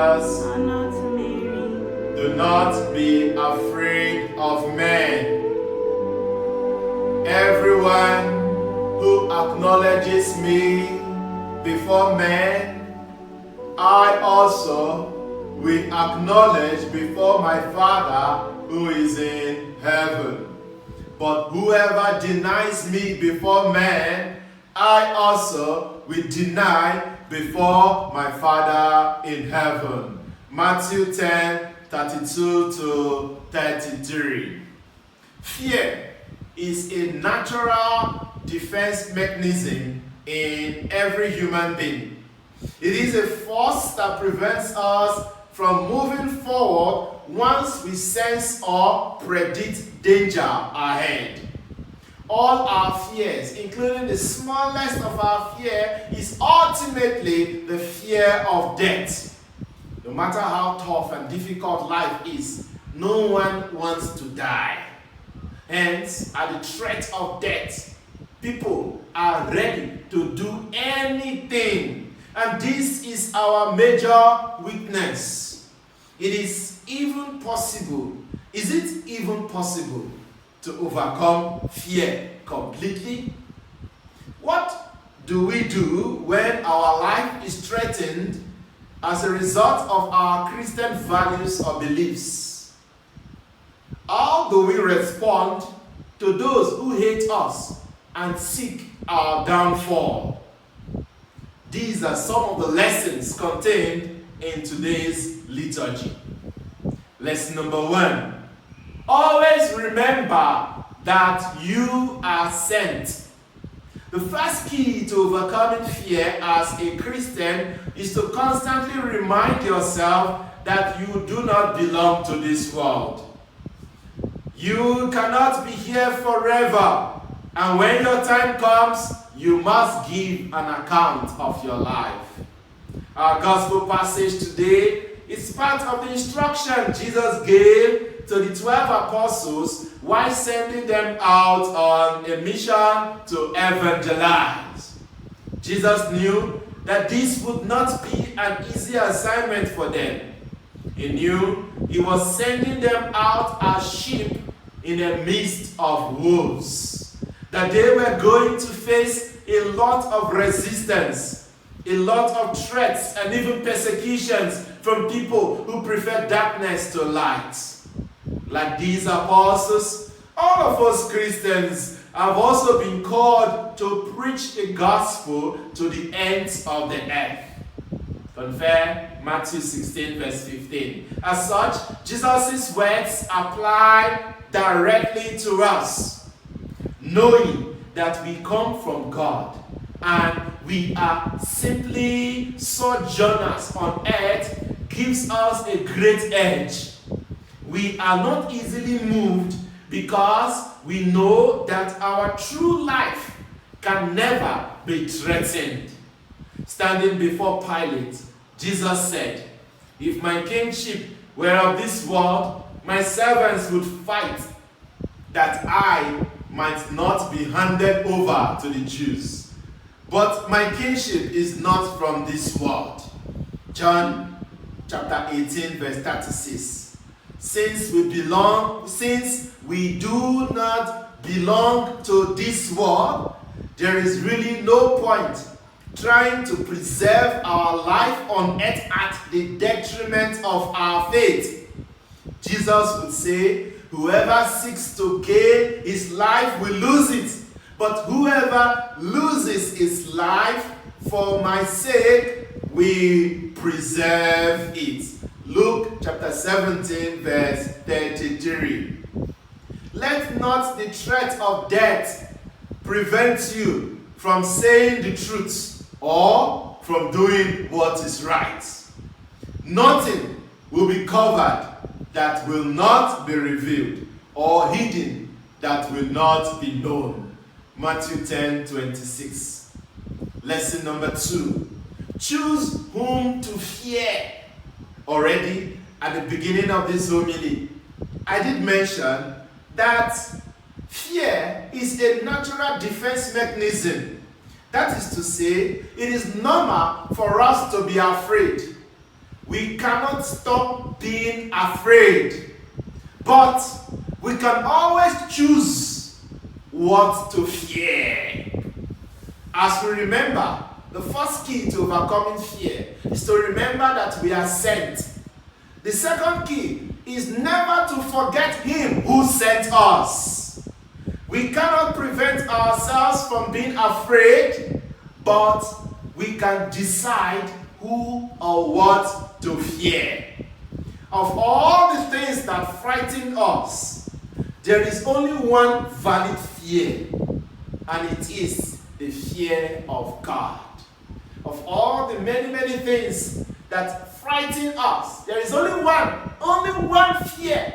brothers, are not Mary. do not be afraid of men. Everyone who acknowledges me before men, I also will acknowledge before my Father who is in heaven. But whoever denies me before men, I also will deny before my Father in heaven. Matthew 10:32-33. Fear is a natural defense mechanism in every human being. It is a force that prevents us from moving forward once we sense or predict danger ahead. All our fears, including the smallest of our fear, is ultimately the fear of death. No matter how tough and difficult life is, no one wants to die. Hence, at the threat of death, people are ready to do anything. And this is our major weakness. Is it even possible to overcome fear completely? What do we do when our life is threatened as a result of our Christian values or beliefs? How do we respond to those who hate us and seek our downfall? These are some of the lessons contained in today's liturgy. Lesson number 1. Always remember that you are sent. The first key to overcoming fear as a Christian is to constantly remind yourself that you do not belong to this world. You cannot be here forever, and when your time comes, you must give an account of your life. Our gospel passage today is part of the instruction Jesus gave to the 12 apostles while sending them out on a mission to evangelize. Jesus knew that this would not be an easy assignment for them. He knew he was sending them out as sheep in the midst of wolves, that they were going to face a lot of resistance, a lot of threats, and even persecutions from people who prefer darkness to light. Like these apostles, all of us Christians have also been called to preach the gospel to the ends of the earth. Compare Matthew 16:15. As such, Jesus' words apply directly to us. Knowing that we come from God and we are simply sojourners on earth gives us a great edge. We are not easily moved because we know that our true life can never be threatened. Standing before Pilate, Jesus said, "If my kingship were of this world, my servants would fight that I might not be handed over to the Jews. But my kingship is not from this world." John chapter 18:36. Since we do not belong to this world, there is really no point trying to preserve our life on earth at the detriment of our faith. Jesus would say, "Whoever seeks to gain his life will lose it, but whoever loses his life for my sake will preserve it." Luke chapter 17:33. Let not the threat of death prevent you from saying the truth or from doing what is right. Nothing will be covered that will not be revealed, or hidden that will not be known. Matthew 10:26. Lesson number 2. Choose whom to fear. Already at the beginning of this homily, I did mention that fear is a natural defense mechanism. That is to say, it is normal for us to be afraid. we cannot stop being afraid, but we can always choose what to fear. As we remember, the first key to overcoming fear is to remember that we are sent. The second key is never to forget Him who sent us. We cannot prevent ourselves from being afraid, but we can decide who or what to fear. Of all the things that frighten us, there is only one valid fear, and it is the fear of God. Of all the many things that frighten us, there is only one fear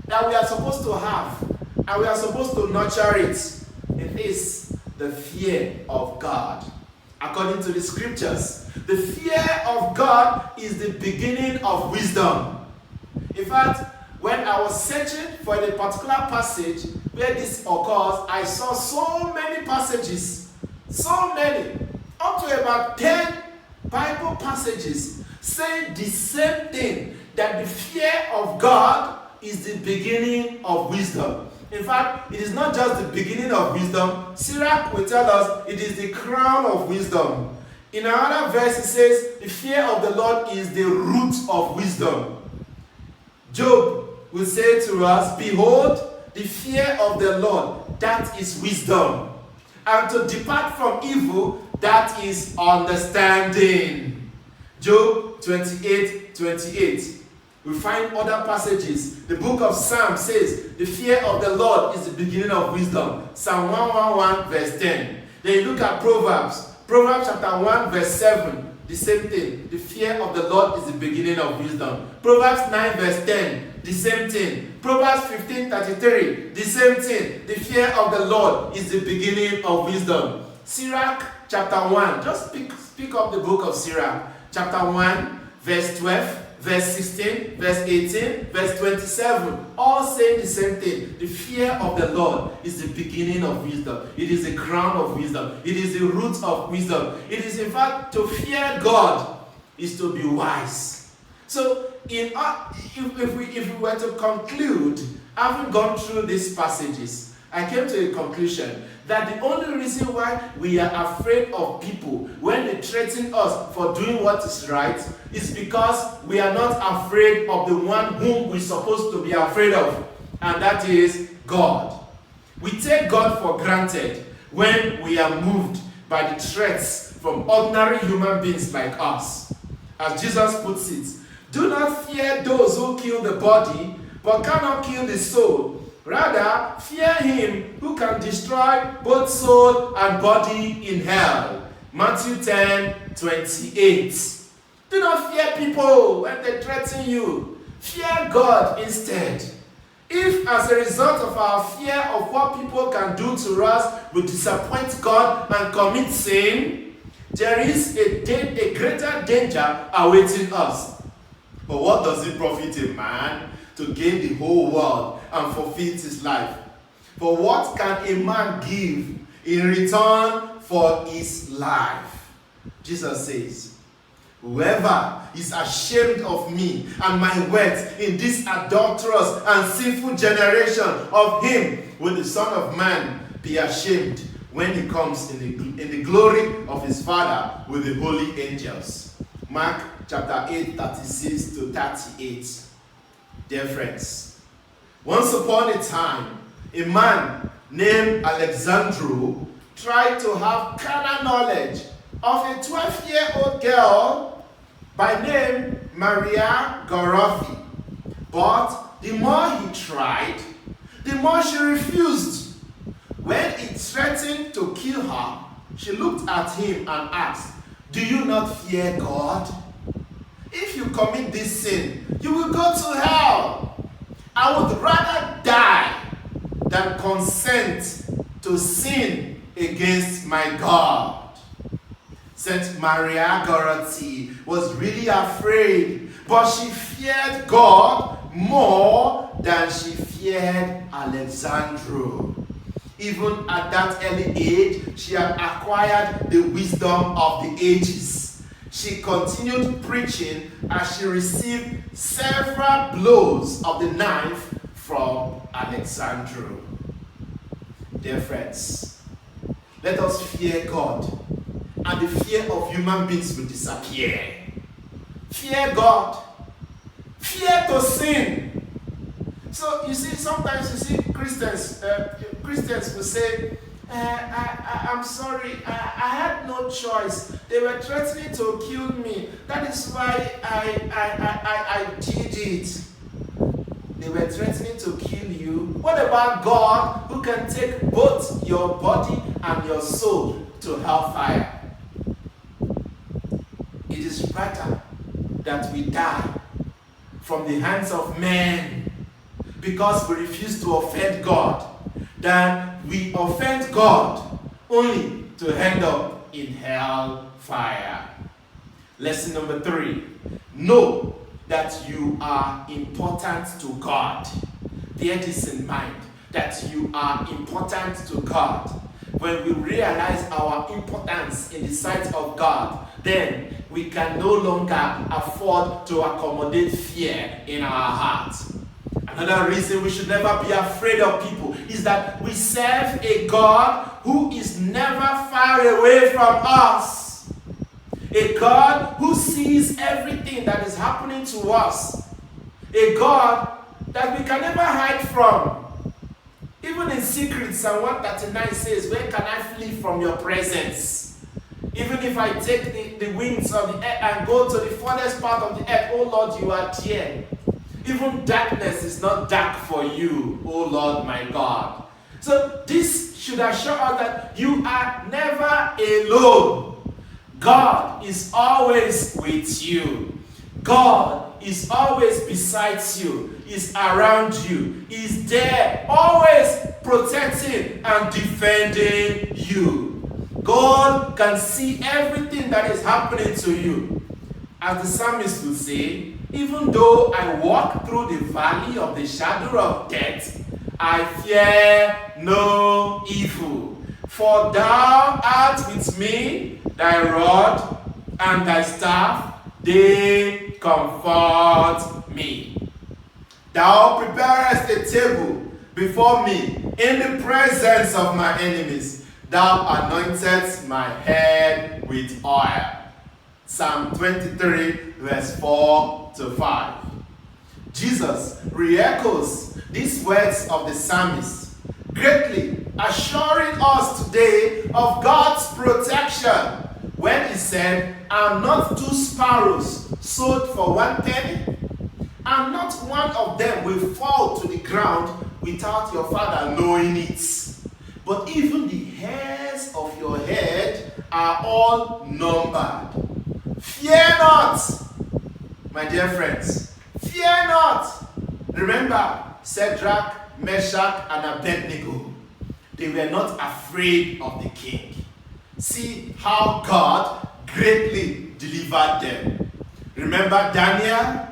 that we are supposed to have, and we are supposed to nurture it. It is the fear of God. According to the scriptures, the fear of God is the beginning of wisdom. In fact, when I was searching for a particular passage where this occurs, I saw so many passages, up to about 10 Bible passages saying the same thing, that the fear of God is the beginning of wisdom. In fact, it is not just the beginning of wisdom. Sirach will tell us it is the crown of wisdom. In another verse, it says, the fear of the Lord is the root of wisdom. Job will say to us, behold, the fear of the Lord, that is wisdom. And to depart from evil, that is understanding. Job 28:28. We find other passages. The book of Psalms says, the fear of the Lord is the beginning of wisdom. Psalm 111 verse 10. Then you look at Proverbs. Proverbs chapter 1 verse 7. The same thing. The fear of the Lord is the beginning of wisdom. Proverbs 9 verse 10. The same thing. Proverbs 15:33. The same thing. The fear of the Lord is the beginning of wisdom. Sirach chapter 1. Just pick up the book of Sirach. Chapter 1 verse 12. Verse 16, verse 18, verse 27, all saying the same thing. The fear of the Lord is the beginning of wisdom. It is the crown of wisdom. It is the root of wisdom. It is, in fact, to fear God is to be wise. So, if we were to conclude, having gone through these passages, I came to a conclusion that the only reason why we are afraid of people when they threaten us for doing what is right is because we are not afraid of the one whom we're supposed to be afraid of, and that is God. We take God for granted when we are moved by the threats from ordinary human beings like us. As Jesus puts it, do not fear those who kill the body, but cannot kill the soul. Rather, fear him who can destroy both soul and body in hell. Matthew 10:28. Do not fear people when they threaten you. Fear God instead. If as a result of our fear of what people can do to us, we disappoint God and commit sin, there is a greater danger awaiting us. But what does it profit a man to gain the whole world and forfeit his life? For what can a man give in return for his life? Jesus says, whoever is ashamed of me and my words in this adulterous and sinful generation, of him will the Son of Man be ashamed when he comes in the glory of his Father with the holy angels. Mark chapter 8:36-38. Dear friends, once upon a time, a man named Alexandru tried to have carnal knowledge of a 12-year-old girl by name Maria Gorothi. But the more he tried, the more she refused. When he threatened to kill her, she looked at him and asked, do you not fear God? If you commit this sin, you will go to hell. I would rather die than consent to sin against my God. Saint Maria Gorothi was really afraid, but she feared God more than she feared Alexandru. Even at that early age, she had acquired the wisdom of the ages. she continued preaching as she received several blows of the knife from Alexandru. Dear friends, let us fear God, and the fear of human beings will disappear. Fear God. Fear to sin. So you see, sometimes you see Christians will say, I'm sorry, I had no choice. They were threatening to kill me. That is why I did it. They were threatening to kill you. What about God, who can take both your body and your soul to hellfire? It is better that we die from the hands of men because we refuse to offend God than we offend God only to end up in hellfire. Lesson number 3. Know that you are important to God. Bear this in mind, that you are important to God. When we realize our importance in the sight of God, then we can no longer afford to accommodate fear in our hearts. Another reason we should never be afraid of people is that we serve a God who is never far away from us. A God who sees everything that is happening to us. A God that we can never hide from. Even in secret, Psalm 139 says, where can I flee from your presence? Even if I take the wings of the earth and go to the furthest part of the earth, oh Lord, you are there. Even darkness is not dark for you, oh Lord my God. So this should assure us that you are never alone. God is always with you. God is always beside you, is around you, is there, always protecting and defending you. God can see everything that is happening to you. As the psalmist will say, even though I walk through the valley of the shadow of death, I fear no evil. For thou art with me, thy rod and thy staff, they comfort me. Thou preparest a table before me in the presence of my enemies. Thou anointest my head with oil. Psalm 23, verse 4 to 5. Jesus re-echoes these words of the psalmist, greatly assuring us today of God's protection when he said, "Are not 2 sparrows sold for 1 penny? And not one of them will fall to the ground without your Father knowing it. But even the hairs of your head are all numbered. Fear not, my dear friends. Fear not." Remember Shadrach, Meshach, and Abednego. They were not afraid of the king. See how God greatly delivered them. Remember Daniel?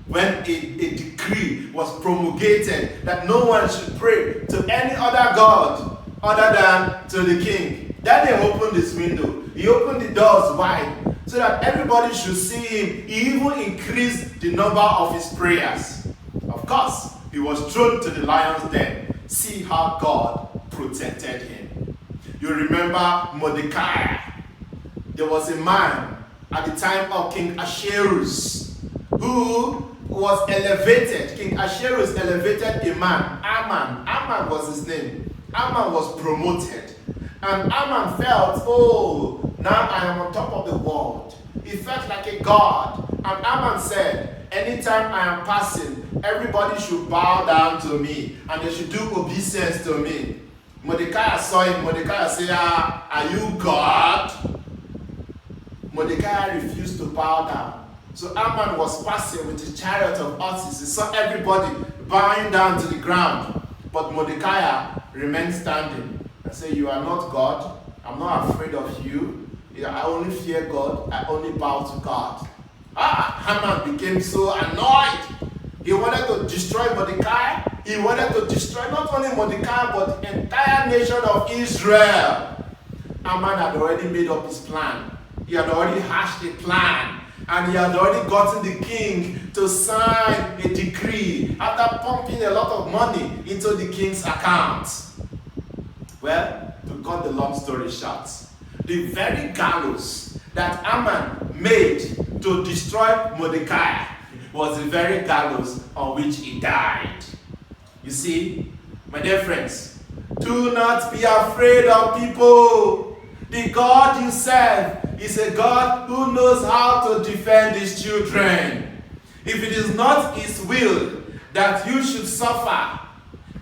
When a decree was promulgated that no one should pray to any other god other than to the king. Daniel opened his window. He opened the doors wide so that everybody should see him. He even increased the number of his prayers. Of course, he was thrown to the lion's den. See how God protected him. You remember Mordecai. There was a man at the time of King Ahasuerus who was elevated. King Ahasuerus elevated a man, Aman. Aman was his name. Aman was promoted. And Aman felt, oh, now I am on top of the world. He felt like a god. And Aman said, anytime I am passing, everybody should bow down to me. And they should do obeisance to me. Mordecai saw him. Mordecai said, are you God? Mordecai refused to bow down. So Aman was passing with his chariot of horses. He saw everybody bowing down to the ground. But Mordecai remained standing and said, you are not God. I'm not afraid of you. I only fear God. I only bow to God. Haman became so annoyed. He wanted to destroy Mordecai. He wanted to destroy not only Mordecai, but the entire nation of Israel. Haman had already made up his plan. He had already hatched a plan, and he had already gotten the king to sign a decree after pumping a lot of money into the king's account. Well, to cut the long story short, the very gallows that Haman made to destroy Mordecai was the very gallows on which he died. You see, my dear friends, do not be afraid of people. The God you serve is a God who knows how to defend his children. If it is not his will that you should suffer,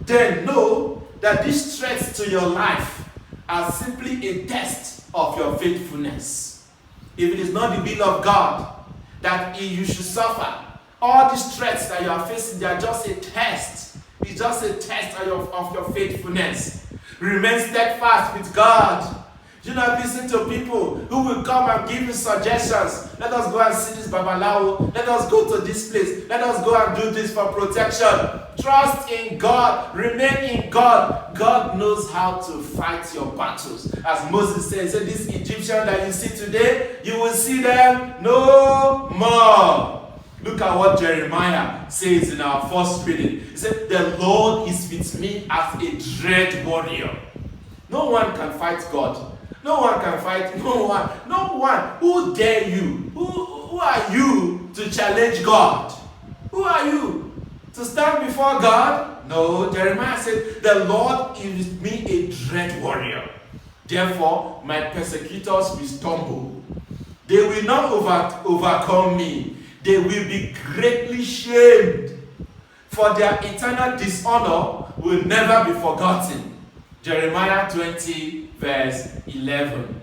then know that these threats to your life are simply a test of your faithfulness. If it is not the will of God that you should suffer, all these threats that you are facing, they are just a test. It's just a test of your faithfulness. Remain steadfast with God. Do not listen to people who will come and give you suggestions. Let us go and see this Babalawo. Let us go to this place. Let us go and do this for protection. Trust in God. Remain in God. God knows how to fight your battles. As Moses said, this Egyptian that you see today, you will see them no more. Look at what Jeremiah says in our first reading. He said, the Lord is with me as a dread warrior. No one can fight God. No one can fight. No one. Who dare you? Who are you to challenge God? Who are you to stand before God? No, Jeremiah said, the Lord is with me a dread warrior. Therefore, my persecutors will stumble. They will not overcome me. They will be greatly shamed, for their eternal dishonor will never be forgotten. Jeremiah 20, verse 11.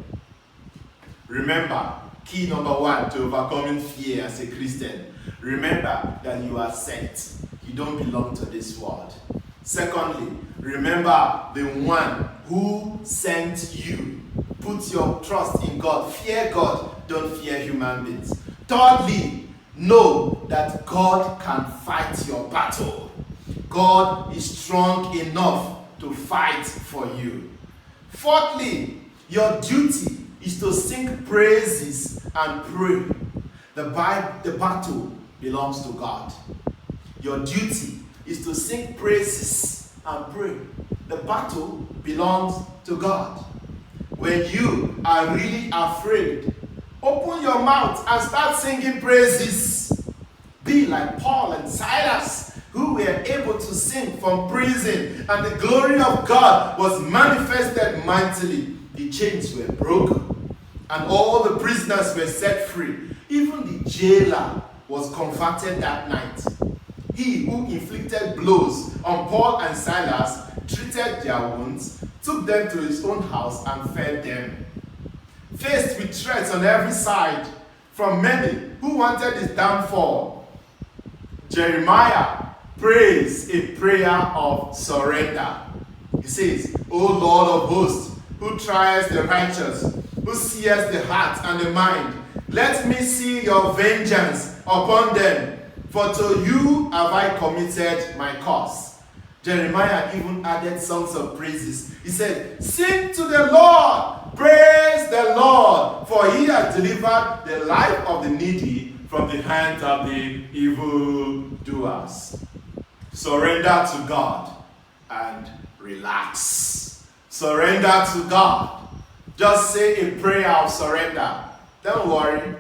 Remember, key number 1 to overcoming fear as a Christian. Remember that you are sent. You don't belong to this world. Secondly, remember the one who sent you. Put your trust in God. Fear God. Don't fear human beings. Thirdly, know that God can fight your battle. God is strong enough to fight for you. Fourthly, your duty is to sing praises and pray. The battle belongs to God. Your duty is to sing praises and pray. The battle belongs to God. When you are really afraid, open your mouth and start singing praises. Be like Paul and Silas, who were able to sing from prison, and the glory of God was manifested mightily. The chains were broken, and all the prisoners were set free. Even the jailer was converted that night. He who inflicted blows on Paul and Silas treated their wounds, took them to his own house, and fed them. Faced with threats on every side from many who wanted his downfall, Jeremiah prays a prayer of surrender. He says, O Lord of hosts, who triest the righteous, who seest the heart and the mind, let me see your vengeance upon them, for to you have I committed my cause. Jeremiah even added songs of praises. He said, sing to the Lord, praise the Lord, for he has delivered the life of the needy from the hand of the evildoers. Surrender to God and relax. Surrender to God. Just say a prayer of surrender. Don't worry.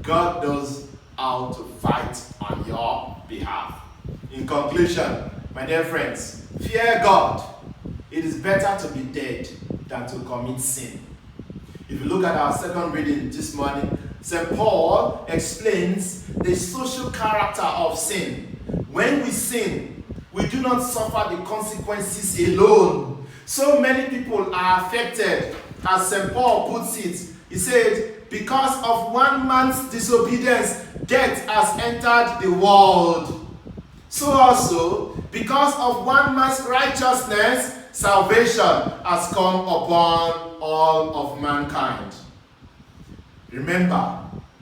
God knows how to fight on your behalf. In conclusion, my dear friends, fear God. It is better to be dead than to commit sin. If you look at our second reading this morning, St. Paul explains the social character of sin. When we sin, we do not suffer the consequences alone. So many people are affected. As St. Paul puts it, he said, because of one man's disobedience, death has entered the world. So also, because of one man's righteousness, salvation has come upon all of mankind. Remember,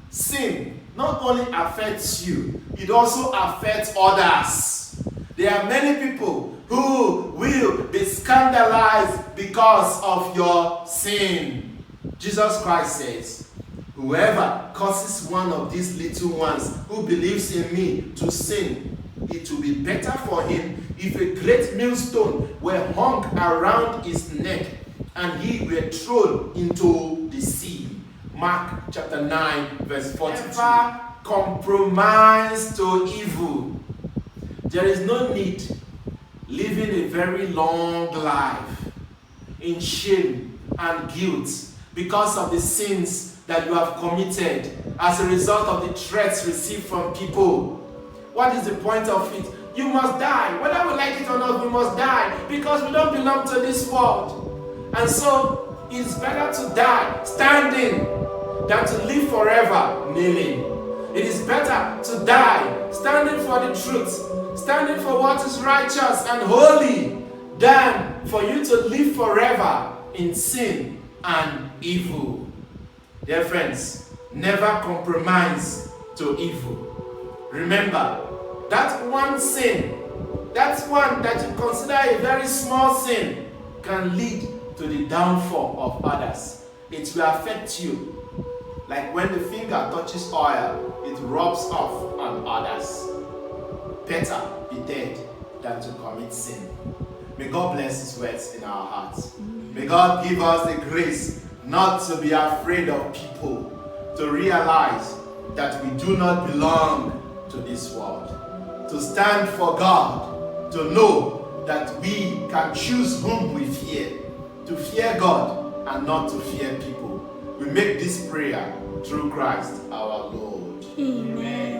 sin not only affects you, it also affects others. There are many people who will be scandalized because of your sin. Jesus Christ says, Whoever causes one of these little ones who believes in me to sin, it will be better for him if a great millstone were hung around his neck and he were thrown into the sea. Mark chapter 9 verse 42. Never compromise to evil. There is no need living a very long life in shame and guilt because of the sins that you have committed as a result of the threats received from people. What is the point of it? You must die. Whether we like it or not, we must die because we don't belong to this world. And so it's better to die standing than to live forever kneeling. It is better to die standing for the truth, standing for what is righteous and holy, than for you to live forever in sin and evil. Dear friends, never compromise to evil. Remember, that one sin, that one that you consider a very small sin, can lead to the downfall of others. It will affect you. Like when the finger touches oil, it rubs off on others. Better be dead than to commit sin. May God bless His words in our hearts. May God give us the grace not to be afraid of people, to realize that we do not belong to this world, to stand for God, to know that we can choose whom we fear, to fear God and not to fear people. We make this prayer through Christ our Lord. Amen.